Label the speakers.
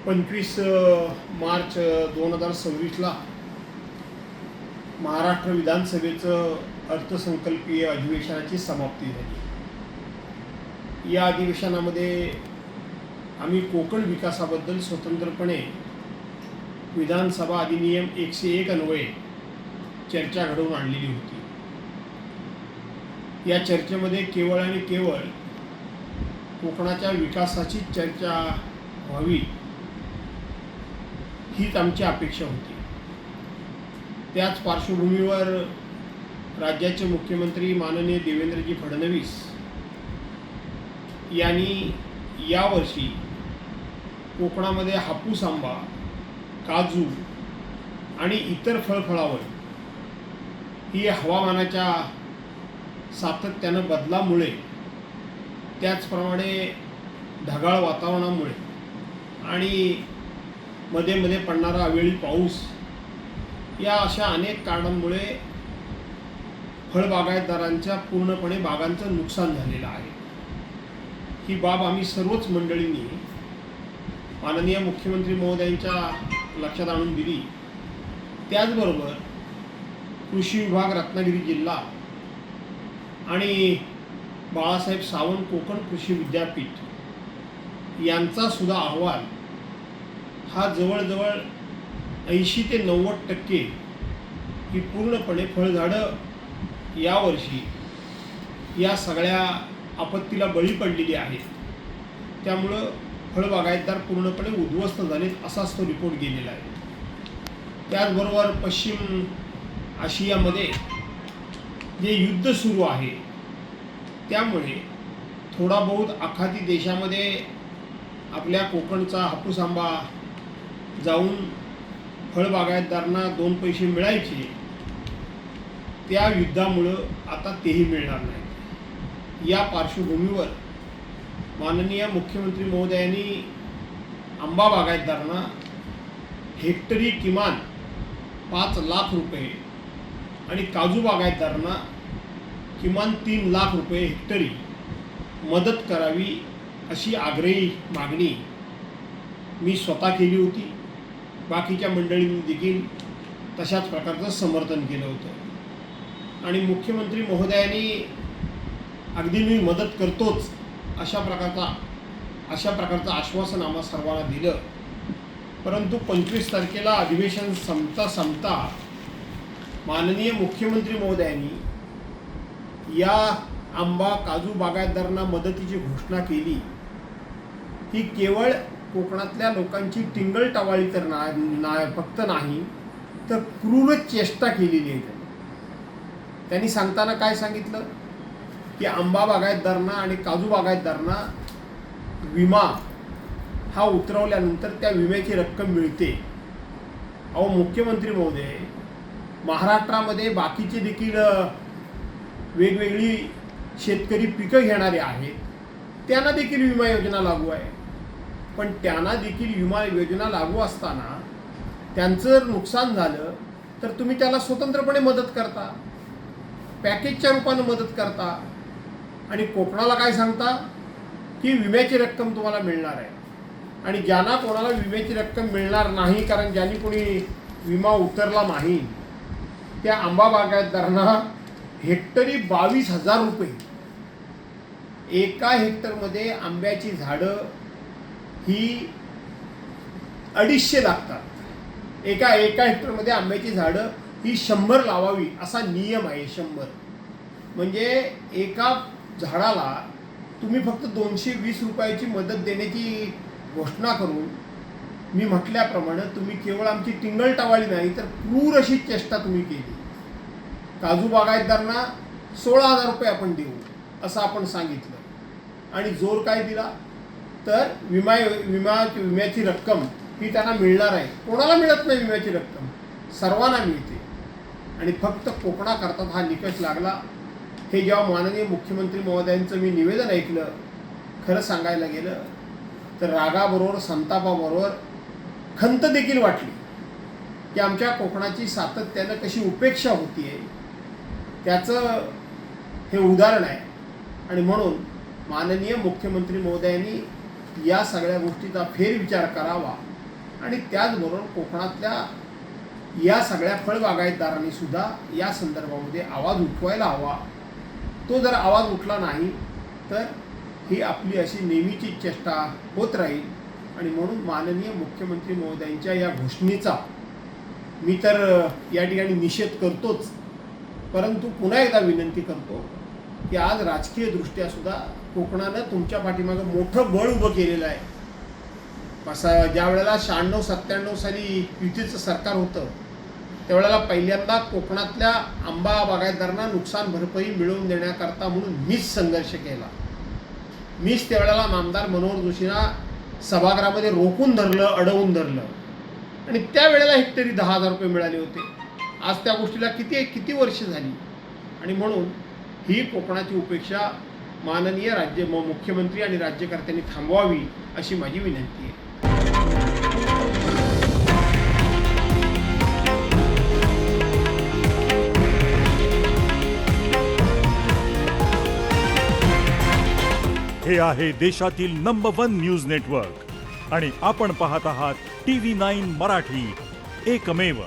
Speaker 1: 25 मार्च 2026ला महाराष्ट्र विधानसभेचं अर्थसंकल्पीय अधिवेशनाची समाप्ती झाली। या अधिवेशनामध्ये आम्ही कोकण विकासाबद्दल स्वतंत्रपणे विधानसभा अधिनियम 101 अन्वये चर्चा घडवून आणलेली होती। या चर्चेमध्ये केवळ आणि केवळ कोकणाच्या विकासाची चर्चा व्हावी हीच आमची अपेक्षा होती। त्याच पार्श्वभूमीवर राज्याचे मुख्यमंत्री माननीय देवेंद्रजी फडणवीस यांनी यावर्षी कोकणामध्ये हापूस आंबा, काजू आणि इतर फळफळावळ ही हवामानाच्या सातत्यानं बदलामुळे, त्याचप्रमाणे ढगाळ वातावरणामुळे आणि मध्ये मध्ये पडणारा अवेळी पाऊस या अशा अनेक कारणांमुळे फळबागायतदारांच्या पूर्णपणे बागांचं नुकसान झालेलं आहे। ही बाब आम्ही सर्वच मंडळींनी माननीय मुख्यमंत्री महोदयांच्या लक्षात आणून दिली। त्याचबरोबर कृषी विभाग रत्नागिरी जिल्हा आणि बाळासाहेब सावंत कोकण कृषी विद्यापीठ यांचा सुद्धा अहवाल हा जवळजवळ 80 ते 90% ही पूर्णपणे फळझाडं यावर्षी या सगळ्या आपत्तीला बळी पडलेली आहेत। त्यामुळं फळबागायतदार पूर्णपणे उद्ध्वस्त झालेत असाच तो रिपोर्ट गेलेला आहे। त्याचबरोबर पश्चिम आशियामध्ये जे युद्ध सुरू आहे त्यामुळे थोडा बहुत आखाती देशामध्ये आपल्या कोकणचा हापूस आंबा जाऊन फळबागायतदारांना 2 पैसे मिळायचे, त्या युद्धामुळं आता तेही मिळणार नाही। या पार्श्वभूमीवर माननीय मुख्यमंत्री महोदयांनी आंबा बागायतदारांना हेक्टरी किमान 5 लाख रुपये आणि काजू बागायतदारांना किमान 3 लाख रुपये हेक्टरी मदत करावी अशी आग्रही मागणी मी स्वतः केली होती। बाकीच्या मंडळींनी देखील तशाच प्रकारचं समर्थन केलं होतं आणि मुख्यमंत्री महोदयांनी अगदी मी मदत करतोच अशा प्रकारचं आश्वासन आम्हा सर्वांना दिलं। परंतु 25 तारखेला अधिवेशन संपता माननीय मुख्यमंत्री महोदयांनी या आंबा काजू बागायतदारांना मदतीची घोषणा केली। ही केवळ कोकणातल्या लोकांची टिंगलटवाळी तर फक्त नाही तर क्रूर चेष्टा केलेली आहे। त्यांनी सांगताना काय सांगितलं की आंबा बागायतदारांना आणि काजू बागायतदारांना विमा हा उतरवल्यानंतर त्या विम्याची रक्कम मिळते। अहो मुख्यमंत्री महोदय, महाराष्ट्रामध्ये बाकीचे देखील वेगवेगळी शेतकरी पिकं घेणारे आहेत, त्यांना देखील विमा योजना लागू आहे। पण त्यांना देखील विमा योजना लागू असताना त्यांचं जर नुकसान झालं तर तुम्ही त्याला स्वतंत्रपणे मदत करता, पॅकेजच्या रूपानं मदत करता आणि कोकणाला काय सांगता की विम्याची रक्कम तुम्हाला मिळणार आहे। आणि ज्यांना कोणाला विम्याची रक्कम मिळणार नाही, कारण ज्यांनी कोणी विमा उतरला नाही, त्या आंबा बागायतदारांना हेक्टरी 22,000 रुपये, एका हेक्टरमध्ये आंब्याची झाडं ही 250 लागतात। एका हेक्टरमध्ये आंब्याची झाडं ही 100 लावावी असा नियम आहे। 100 म्हणजे एका झाडाला तुम्ही फक्त 220 रुपयाची मदत देण्याची घोषणा करून मी म्हटल्याप्रमाणे तुम्ही केवळ आमची टिंगलटवाळी नाही तर क्रूर अशी चेष्टा तुम्ही केली। काजू बागायतदारांना 16,000 रुपये आपण देऊ असं आपण सांगितलं आणि जोर काय दिला तर विम्याची रक्कम ही त्यांना मिळणार आहे। कोणाला मिळत नाही विम्याची रक्कम, सर्वांना मिळते आणि फक्त कोकणाकरता हा निकष लागला। हे जेव्हा माननीय मुख्यमंत्री महोदयांचं मी निवेदन ऐकलं, खरं सांगायला गेलं तर रागाबरोबर संतापाबरोबर खंत देखील वाटली की आमच्या कोकणाची सातत्यानं कशी उपेक्षा होती आहे त्याचं हे उदाहरण आहे। आणि म्हणून माननीय मुख्यमंत्री महोदयांनी या सगळ्या गोष्टीचा फेरविचार करावा आणि त्याचबरोबर कोकणातल्या या सगळ्या फळबागायतदारांनी सुद्धा या संदर्भामध्ये आवाज उठवायला हवा. तो जर आवाज उठला नाही तर ही आपली अशी नेहमीची चेष्टा होत राहील. आणि म्हणून माननीय मुख्यमंत्री महोदयांच्या या घोषणेचा मी तर या ठिकाणी निषेध करतोच, परंतु पुन्हा एकदा विनंती करतो की आज राजकीयदृष्ट्या सुद्धा कोकणानं तुमच्या पाठीमागं मोठं बळ उभं केलेलं आहे. ज्या वेळेला 96-97 साली युतीचं सरकार होतं त्यावेळेला पहिल्यांदा कोकणातल्या आंबा बागायतदारांना नुकसान भरपाई मिळवून देण्याकरता म्हणून मीच संघर्ष केला. मीच त्यावेळेला नामदार मनोहर जोशींना सभागृहामध्ये रोखून धरलं, अडवून धरलं आणि त्यावेळेला हेक्टरी 10,000 रुपये मिळाले होते. आज त्या गोष्टीला किती वर्ष झाली. आणि म्हणून ही कोकणाची उपेक्षा माननीय मुख्यमंत्री आणि राज्यकर्त्यांनी थांबवावी अशी माझी विनंती आहे.
Speaker 2: हे आहे देशातील नंबर 1 न्यूज नेटवर्क आणि आपण पाहत आहात TV9 मराठी, एकमेव.